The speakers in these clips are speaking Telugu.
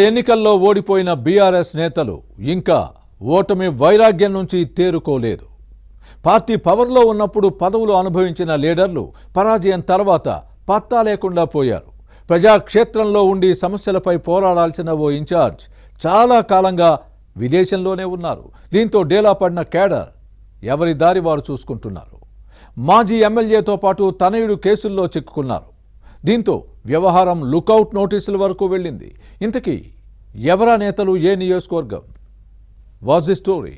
ఎన్నికల్లో ఓడిపోయిన బీఆర్ఎస్ నేతలు ఇంకా ఓటమి వైరాగ్యం నుంచి తేరుకోలేదు. పార్టీ పవర్లో ఉన్నప్పుడు పదవులు అనుభవించిన లీడర్లు పరాజయం తర్వాత పత్తా లేకుండా పోయారు. ప్రజాక్షేత్రంలో ఉండి సమస్యలపై పోరాడాల్సిన ఓ ఇన్ఛార్జ్ చాలా కాలంగా విదేశంలోనే ఉన్నారు. దీంతో డేలా పడిన కేడర్ ఎవరి దారి వారు చూసుకుంటున్నారు. మాజీ ఎమ్మెల్యేతో పాటు తనయుడు కేసుల్లో చిక్కుకున్నారు. దీంతో వ్యవహారం లుకౌట్ నోటీసుల వరకు వెళ్ళింది. ఇంతకీ ఎవరా నేతలు, ఏ నియోజకవర్గం? Was the story?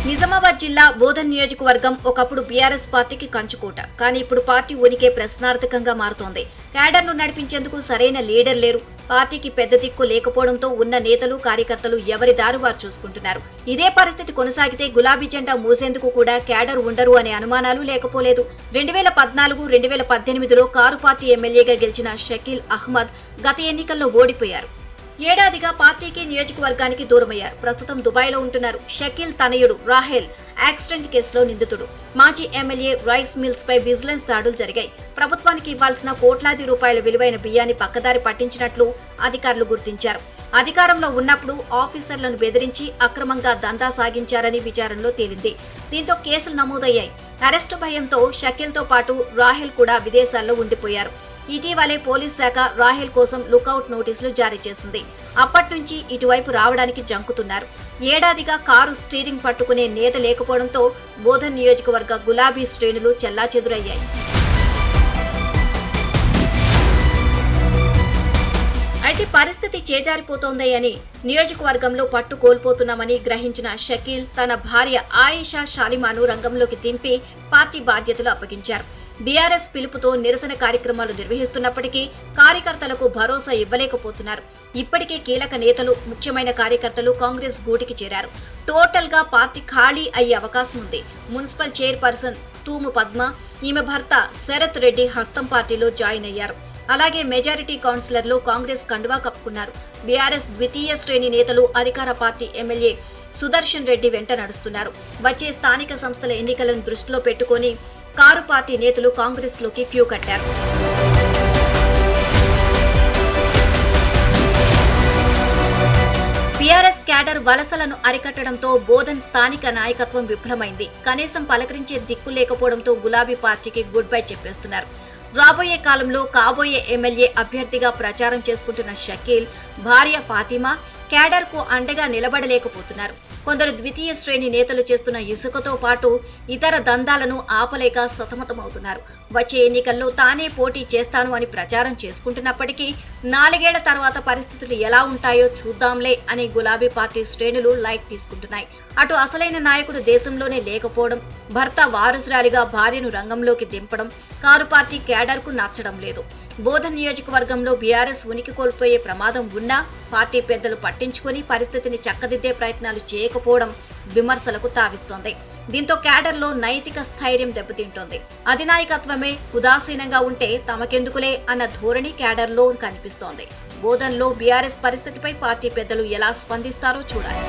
నిజామాబాద్ జిల్లా బోధన్ నియోజకవర్గం ఒకప్పుడు బీఆర్ఎస్ పార్టీకి కంచుకోట. కానీ ఇప్పుడు పార్టీ ఉనికే ప్రశ్నార్థకంగా మారుతోంది. క్యాడర్ను నడిపించేందుకు సరైన లీడర్ లేరు. పార్టీకి పెద్ద దిక్కు లేకపోవడంతో ఉన్న నేతలు, కార్యకర్తలు ఎవరి దారి వారు చూసుకుంటున్నారు. ఇదే పరిస్థితి కొనసాగితే గులాబీ జెండా మూసేందుకు కూడా క్యాడర్ ఉండరు అనే అనుమానాలు లేకపోలేదు. 2014-2018లో కారు పార్టీ ఎమ్మెల్యేగా గెలిచిన షకీల్ అహ్మద్ గత ఎన్నికల్లో ఓడిపోయారు. ఏడాదిగా పార్టీకి, నియోజకవర్గానికి దూరమయ్యారు. ప్రస్తుతం దుబాయ్లో ఉంటున్నారు. షకీల్ తనయుడు రాహెల్ యాక్సిడెంట్ కేసులో నిందితుడు. మాజీ ఎమ్మెల్యే రైస్ మిల్స్ పై విజిలెన్స్ దాడులు జరిగాయి. ప్రభుత్వానికి ఇవ్వాల్సిన కోట్లాది రూపాయల విలువైన బియ్యాన్ని పక్కదారి పట్టించినట్లు అధికారులు గుర్తించారు. అధికారంలో ఉన్నప్పుడు ఆఫీసర్లను బెదిరించి అక్రమంగా దందా సాగించారని విచారణలో తేలింది. దీంతో కేసులు నమోదయ్యాయి. అరెస్టు భయంతో షకీల్తో పాటు రాహెల్ కూడా విదేశాల్లో ఉండిపోయారు. ఇటీవలే పోలీస్ శాఖ రాహెల్ కోసం లుకౌట్ నోటీసులు జారీ చేసింది. అప్పటి నుంచి ఇటువైపు రావడానికి జంకుతున్నారు. ఏడాదిగా కారు స్టీరింగ్ పట్టుకునే నేత లేకపోవడంతో బోధన్ నియోజకవర్గ గులాబీ శ్రేణులు చెల్లాచెదురయ్యాయి. అయితే పరిస్థితి చేజారిపోతోందని, నియోజకవర్గంలో పట్టు కోల్పోతున్నామని గ్రహించిన షకీల్ తన భార్య ఆయిషా షాలిమాను రంగంలోకి దింపి పార్టీ బాధ్యతలు అప్పగించారు. బీఆర్ఎస్ పిలుపుతో నిరసన కార్యక్రమాలు నిర్వహిస్తున్నప్పటికీ కార్యకర్తలకు భరోసా ఇవ్వలేకపోతున్నారు. ఇప్పటికే కీలక నేతలు, ముఖ్యమైన కార్యకర్తలు కాంగ్రెస్ గూటికి చేరారు. టోటల్ గా పార్టీ ఖాళీ అయ్యే అవకాశం ఉంది. మున్సిపల్ చైర్పర్సన్ తూము పద్మ, ఈమె భర్త శరత్ రెడ్డి హస్తం పార్టీలో జాయిన్ అయ్యారు. అలాగే మెజారిటీ కౌన్సిలర్లు కాంగ్రెస్ కండువా కప్పుకున్నారు. బీఆర్ఎస్ ద్వితీయ శ్రేణి నేతలు అధికార పార్టీ ఎమ్మెల్యే సుదర్శన్ రెడ్డి వెంట నడుస్తున్నారు. వచ్చే స్థానిక సంస్థల ఎన్నికలను దృష్టిలో పెట్టుకుని కారు పార్టీ నేతలు కాంగ్రెస్ లోకి క్యూ కట్టారు. బీఆర్ఎస్ క్యాడర్ వలసలను అరికట్టడంతో బోధన్ స్థానిక నాయకత్వం విఫలమైంది. కనీసం పలకరించే దిక్కు లేకపోవడంతో గులాబీ పార్టీకి గుడ్ బై చెప్పేస్తున్నారు. రాబోయే కాలంలో కాబోయే ఎమ్మెల్యే అభ్యర్థిగా ప్రచారం చేసుకుంటున్న షకీల్ భార్య ఫాతిమా క్యాడర్ కు అండగా నిలబడలేకపోతున్నారు. కొందరు ద్వితీయ శ్రేణి నేతలు చేస్తున్న ఇసుకతో పాటు ఇతర దందాలను ఆపలేక సతమతమవుతున్నారు. వచ్చే ఎన్నికల్లో తానే పోటీ చేస్తాను అని ప్రచారం చేసుకుంటున్నప్పటికీ 4 ఏళ్ల తర్వాత పరిస్థితులు ఎలా ఉంటాయో చూద్దాంలే అని గులాబీ పార్టీ శ్రేణులు లైట్ తీసుకుంటున్నాయి. అటు అసలైన నాయకుడు దేశంలోనే లేకపోవడం, భర్త వారసురాలిగా భార్యను రంగంలోకి దింపడం కారు పార్టీ క్యాడర్ కు నచ్చడం లేదు. బోధన్ నియోజకవర్గంలో బీఆర్ఎస్ ఉనికి కోల్పోయే ప్రమాదం ఉన్నా పార్టీ పెద్దలు పట్టించుకుని పరిస్థితిని చక్కదిద్దే ప్రయత్నాలు చేయకపోవడం విమర్శలకు తావిస్తోంది. దీంతో క్యాడర్లో నైతిక స్థైర్యం దెబ్బతింటోంది. అధినాయకత్వమే ఉదాసీనంగా ఉంటే తమకెందుకులే అన్న ధోరణి క్యాడర్లో కనిపిస్తోంది. బోధన్లో బీఆర్ఎస్ పరిస్థితిపై పార్టీ పెద్దలు ఎలా స్పందిస్తారో చూడాలి.